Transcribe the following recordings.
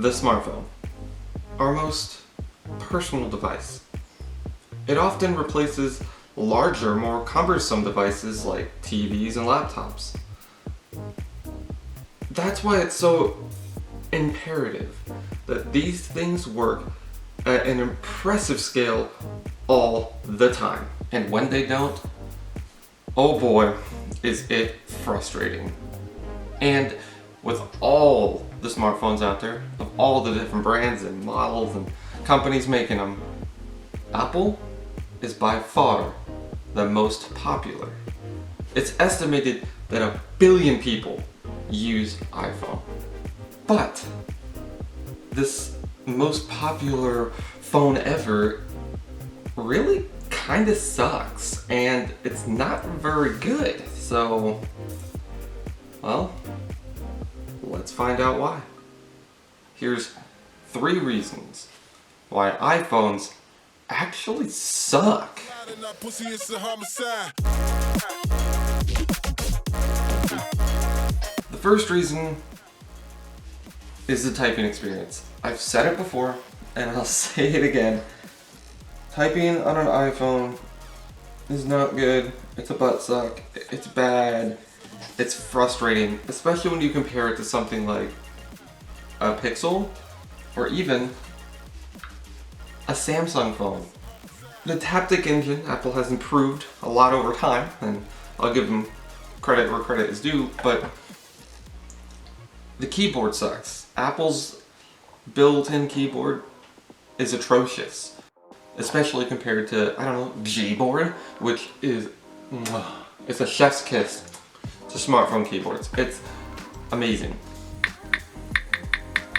the smartphone, our most personal device. It often replaces larger, more cumbersome devices like TVs and laptops. That's why it's so imperative that these things work at an impressive scale all the time. And when they don't, oh boy, is it frustrating. And with all the smartphones out there, of all the different brands and models and companies making them, Apple is by far the most popular. It's estimated that 1 billion people use iPhone. But this most popular phone ever really kind of sucks, and it's not very good. So, well, let's find out why. Here's 3 reasons why iPhones actually suck. The first reason is the typing experience. I've said it before, and I'll say it again. Typing on an iPhone is not good. It's a butt suck. It's bad. It's frustrating, especially when you compare it to something like a Pixel or even a Samsung phone. The haptic engine, Apple has improved a lot over time, and I'll give them credit where credit is due, but the keyboard sucks. Apple's built-in keyboard is atrocious, especially compared to, I don't know, Gboard, which is, it's a chef's kiss to smartphone keyboards. It's amazing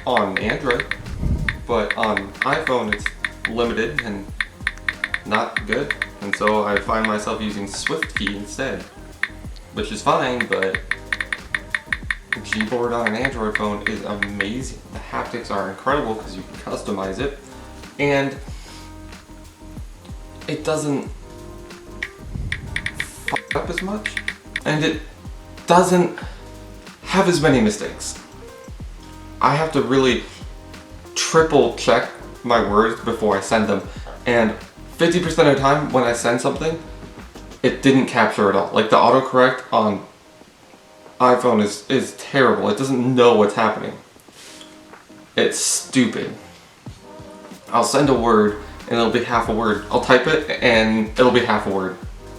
on Android, but on iPhone it's limited and not good, and so I find myself using SwiftKey instead, which is fine, but Gboard on an Android phone is amazing. The haptics are incredible because you can customize it, and it doesn't fuck up as much, and it doesn't have as many mistakes. I have to really triple check my words before I send them, and 50% of the time when I send something, it didn't capture it all. Like the autocorrect on iPhone is terrible. It doesn't know what's happening. It's stupid. I'll send a word and it'll be half a word. I'll type it and it'll be half a word.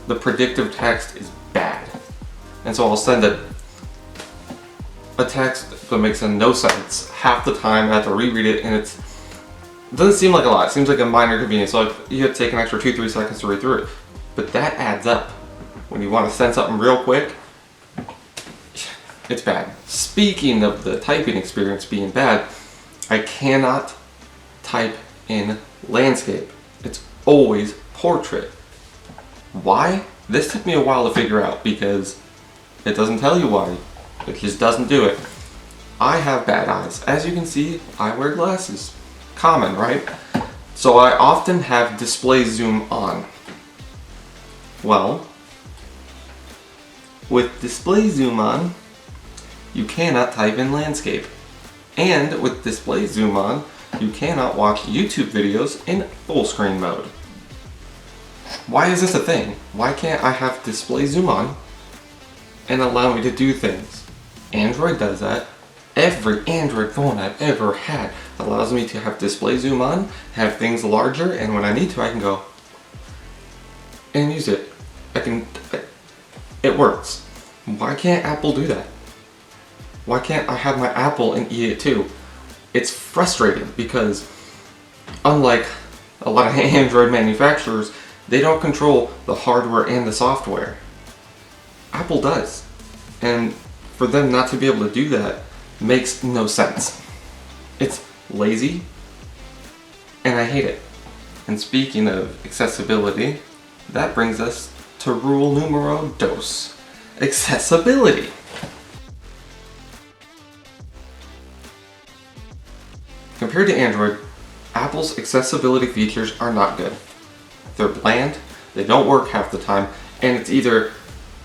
The predictive text is bad. And so I'll send a text that makes no sense. Half the time I have to reread it, and it doesn't seem like a lot. It seems like a minor convenience. So you have to take an extra 2-3 seconds to read through it. But that adds up. When you want to send something real quick, it's bad. Speaking of the typing experience being bad, I cannot type in landscape. It's always portrait. Why? This took me a while to figure out because it doesn't tell you why. It just doesn't do it. I have bad eyes. As you can see, I wear glasses. Common, right? So I often have display zoom on. Well, with display zoom on, you cannot type in landscape. And with display zoom on, you cannot watch YouTube videos in full screen mode. Why is this a thing? Why can't I have display zoom on and allow me to do things? Android does that. Every Android phone I've ever had allows me to have display zoom on, have things larger, and when I need to I can go and use it. It works. Why can't Apple do that? Why can't I have my Apple and eat it too? It's frustrating because unlike a lot of Android manufacturers, they don't control the hardware and the software. Apple does. And for them not to be able to do that makes no sense. It's lazy, and I hate it. And speaking of accessibility, that brings us to rule numero dos, accessibility. Compared to Android, Apple's accessibility features are not good. They're bland, they don't work half the time, and it's either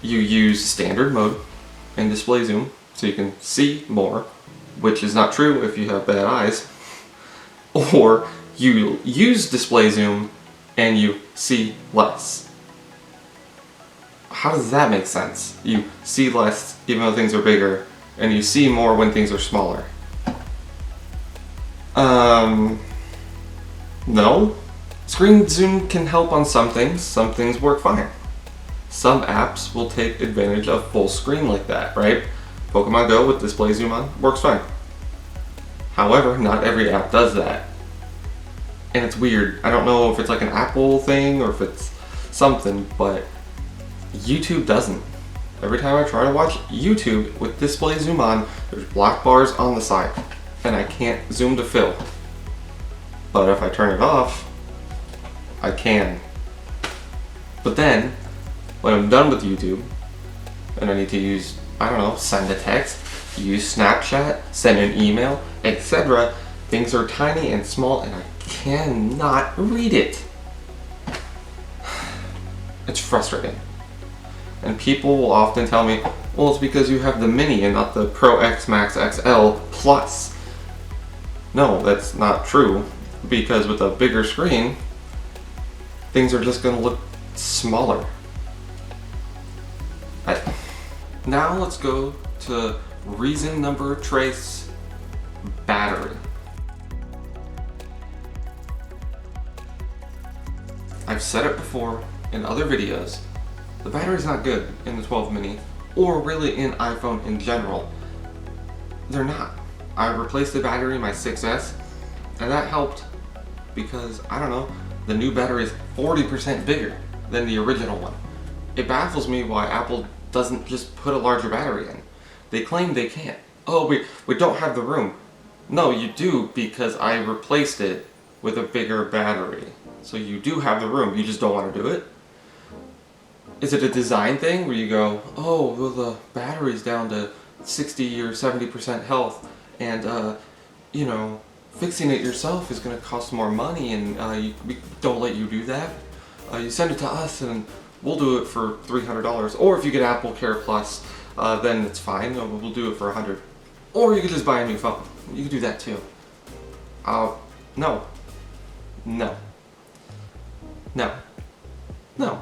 you use standard mode and display zoom so you can see more, which is not true if you have bad eyes, or you use display zoom and you see less. How does that make sense? You see less even though things are bigger, and you see more when things are smaller. No. Screen zoom can help on some things work fine. Some apps will take advantage of full screen like that, right? Pokemon Go with display zoom on works fine. However, not every app does that. And it's weird. I don't know if it's like an Apple thing or if it's something, but YouTube doesn't. Every time I try to watch YouTube with display zoom on, there's black bars on the side, and I can't zoom to fill. But if I turn it off, I can. But then, when I'm done with YouTube, and I need to use, I don't know, send a text, use Snapchat, send an email, etc., things are tiny and small, and I cannot read it. It's frustrating. And people will often tell me, well, it's because you have the Mini and not the Pro X Max XL Plus. No, that's not true, because with a bigger screen, things are just going to look smaller. Now let's go to reason number trace: battery. I've said it before in other videos, the battery's not good in the 12 mini, or really in iPhone in general. They're not. I replaced the battery in my 6S, and that helped because, I don't know, the new battery is 40% bigger than the original one. It baffles me why Apple doesn't just put a larger battery in. They claim they can't. Oh, we don't have the room. No, you do, because I replaced it with a bigger battery. So you do have the room, you just don't want to do it? Is it a design thing where you go, oh, well, the battery's down to 60 or 70% health, and, you know, fixing it yourself is going to cost more money, and we don't let you do that? You send it to us, and we'll do it for $300. Or if you get Apple Care Plus, then it's fine. We'll do it for $100. Or you could just buy a new phone. You could do that too. No. No. No. No.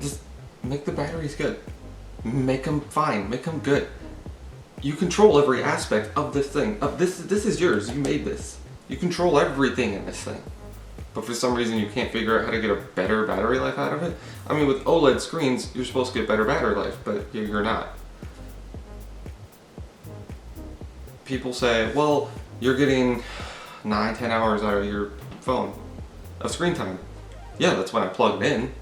Just make the batteries good. Make them fine. Make them good. You control every aspect of this thing. This is yours. You made this. You control everything in this thing. But for some reason you can't figure out how to get a better battery life out of it. I mean, with OLED screens, you're supposed to get better battery life, but you're not. People say, well, you're getting 9-10 hours out of your phone of screen time. Yeah, that's when I plug it in.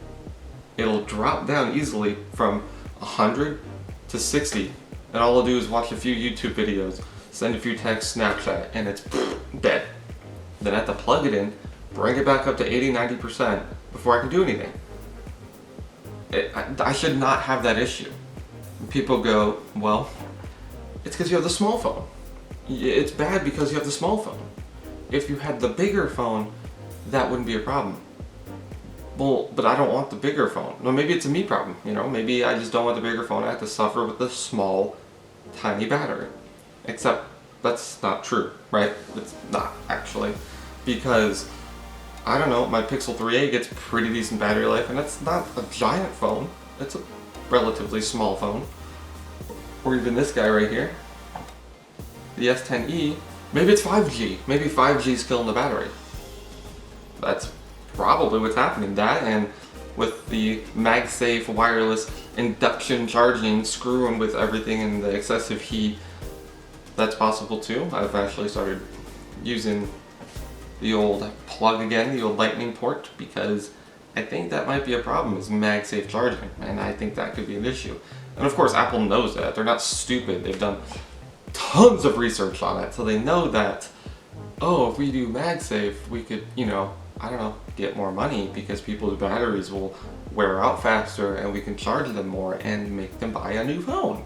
It'll drop down easily from 100 to 60, and all I'll do is watch a few YouTube videos, send a few texts, Snapchat, and it's dead. Then I have to plug it in, bring it back up to 80-90% before I can do anything. I should not have that issue. People go, well, it's because you have the small phone. It's bad because you have the small phone. If you had the bigger phone, that wouldn't be a problem. Well, but I don't want the bigger phone. No, maybe it's a me problem, you know? Maybe I just don't want the bigger phone. I have to suffer with the small, tiny battery. Except that's not true, right? It's not, actually. Because, I don't know, my Pixel 3a gets pretty decent battery life, and it's not a giant phone. It's a relatively small phone. Or even this guy right here. The S10e, maybe it's 5G. Maybe 5G is killing the battery. That's probably what's happening. That, and with the MagSafe wireless induction charging screwing with everything and the excessive heat, that's possible too. I've actually started using the old plug again, the old lightning port, because I think that might be a problem, is MagSafe charging, and I think that could be an issue. And of course Apple knows that. They're not stupid. They've done tons of research on it, so they know that, oh, if we do MagSafe, we could, you know, I don't know, get more money because people's batteries will wear out faster and we can charge them more and make them buy a new phone.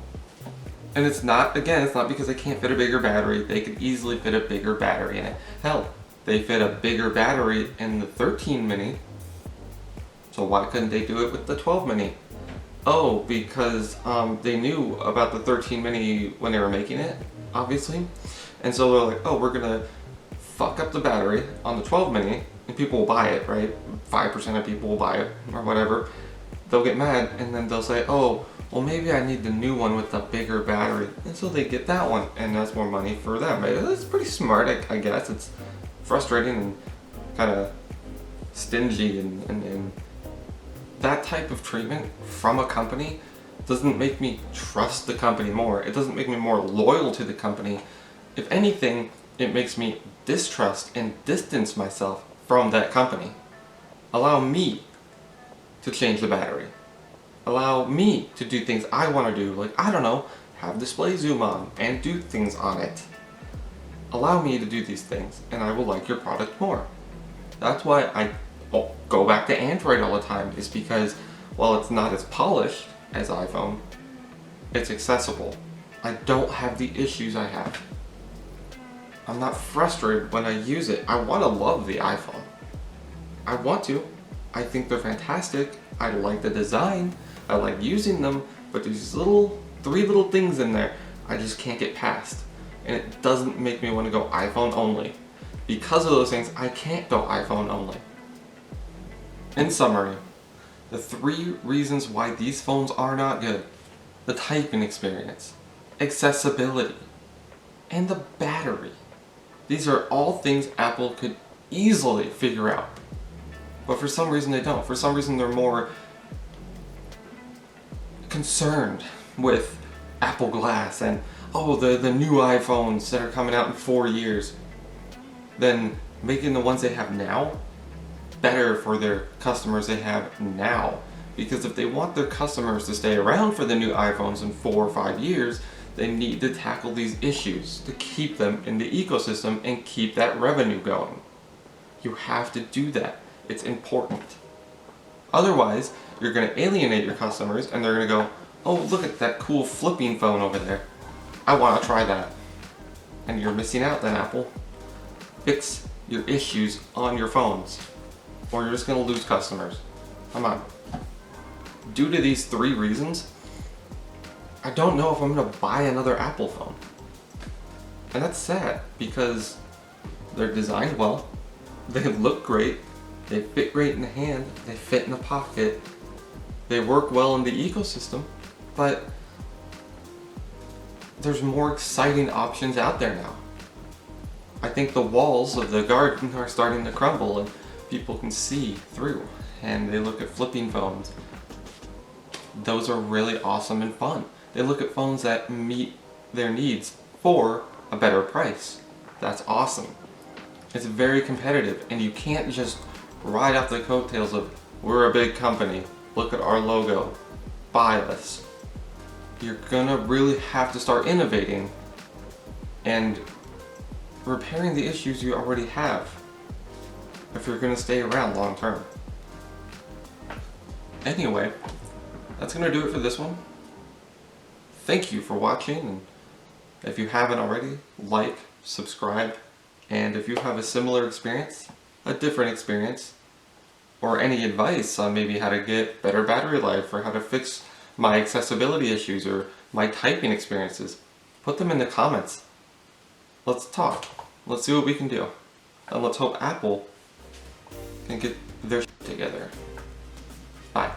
And it's not, again, it's not because they can't fit a bigger battery. They could easily fit a bigger battery in it. Hell, they fit a bigger battery in the 13 mini, so why couldn't they do it with the 12 mini? Oh, because they knew about the 13 mini when they were making it, obviously. And so they're like, oh, we're gonna fuck up the battery on the 12 mini and people will buy it, right? 5% of people will buy it or whatever. They'll get mad and then they'll say, oh, well maybe I need the new one with the bigger battery. And so they get that one and that's more money for them. It's pretty smart, I guess. It's frustrating and kind of stingy and that type of treatment from a company doesn't make me trust the company more. It doesn't make me more loyal to the company. If anything, it makes me distrust and distance myself from that company. Allow me to change the battery. Allow me to do things I want to do, like, I don't know, have display zoom on and do things on it. Allow me to do these things and I will like your product more. That's why I go back to Android all the time, is because while it's not as polished as iPhone, it's accessible. I don't have the issues I have. I'm not frustrated when I use it. I want to love the iPhone. I want to. I think they're fantastic. I like the design. I like using them, but there's three little things in there I just can't get past. And it doesn't make me want to go iPhone only. Because of those things, I can't go iPhone only. In summary, the 3 reasons why these phones are not good: the typing experience, accessibility, and the battery. These are all things Apple could easily figure out. But for some reason they don't. For some reason they're more concerned with Apple Glass and, oh, the new iPhones that are coming out in 4 years, than making the ones they have now better for their customers they have now. Because if they want their customers to stay around for the new iPhones in 4 or 5 years, they need to tackle these issues to keep them in the ecosystem and keep that revenue going. You have to do that. It's important. Otherwise, you're going to alienate your customers and they're going to go, oh, look at that cool flipping phone over there. I want to try that. And you're missing out then, Apple. Fix your issues on your phones, or you're just going to lose customers. Come on. Due to these 3 reasons, I don't know if I'm going to buy another Apple phone. And that's sad, because they're designed well, they look great, they fit great in the hand, they fit in the pocket, they work well in the ecosystem, but there's more exciting options out there now. I think the walls of the garden are starting to crumble and people can see through, and they look at flipping phones. Those are really awesome and fun. They look at phones that meet their needs for a better price. That's awesome. It's very competitive, and you can't just ride off the coattails of, we're a big company, look at our logo, buy us. You're gonna really have to start innovating and repairing the issues you already have if you're gonna stay around long term. Anyway, that's gonna do it for this one. Thank you for watching, and if you haven't already, like, subscribe, and if you have a similar experience, a different experience, or any advice on maybe how to get better battery life, or how to fix my accessibility issues, or my typing experiences, put them in the comments. Let's talk. Let's see what we can do. And let's hope Apple can get their shit together. Bye.